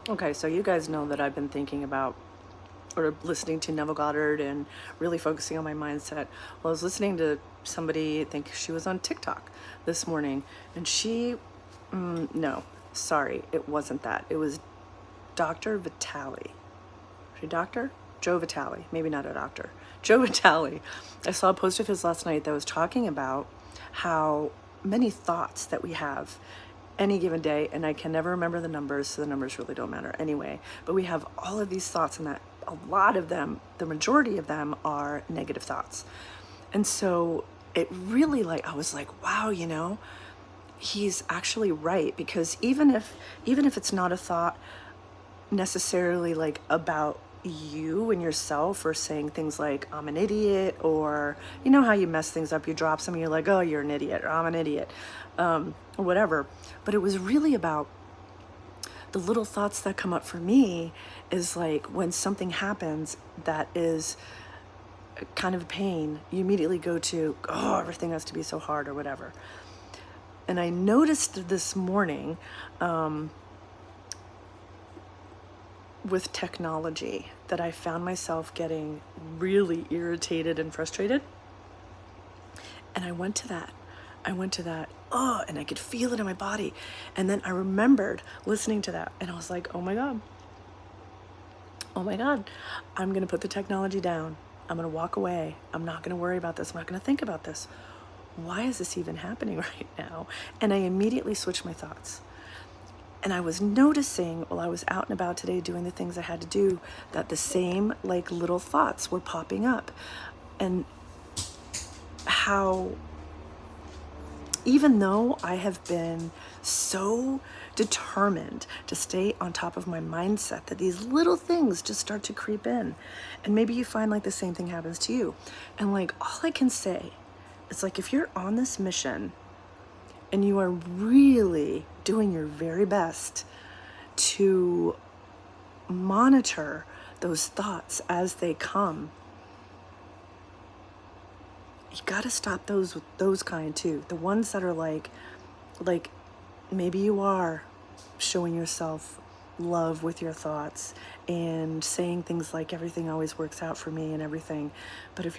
Okay, so you guys know that I've been thinking about or listening to Neville Goddard and really focusing on my mindset. Well, I was listening to somebody, I think she was on TikTok this morning, and no, sorry, it wasn't that. It was Dr. Vitale. A doctor? Joe Vitale, maybe not a doctor. Joe Vitale. I saw a post of his last night that was talking about how many thoughts that we have any given day, and I can never remember the numbers, so the numbers really don't matter anyway. But we have all of these thoughts, and that a lot of them, the majority of them, are negative thoughts. And so it really, like, I was like, wow, he's actually right, because even if it's not a thought necessarily like about you and yourself, or saying things like I'm an idiot, or you know how you mess things up, you drop something, you're like, oh, you're an idiot, or I'm an idiot, or whatever. But it was really about the little thoughts that come up for me, is like when something happens that is kind of a pain, you immediately go to, oh, everything has to be so hard or whatever. And I noticed this morning, with technology, that I found myself getting really irritated and frustrated. And I went to that. Oh, and I could feel it in my body. And then I remembered listening to that, and I was like, oh my God, I'm going to put the technology down. I'm going to walk away. I'm not going to worry about this. I'm not going to think about this. Why is this even happening right now? And I immediately switched my thoughts. And I was noticing while I was out and about today doing the things I had to do, that the same like little thoughts were popping up. And how, even though I have been so determined to stay on top of my mindset, that these little things just start to creep in. And maybe you find like the same thing happens to you. And like, all I can say is, like, if you're on this mission and you are really doing your very best to monitor those thoughts as they come, you got to stop those kind too. The ones that are like maybe you are showing yourself love with your thoughts and saying things like everything always works out for me and everything. But if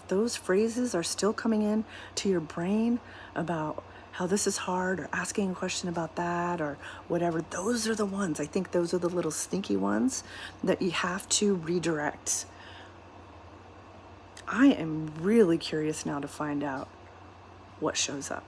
those phrases are still coming in to your brain about how this is hard, or asking a question about that, or whatever, those are the ones, I think those are the little sneaky ones that you have to redirect. I am really curious now to find out what shows up.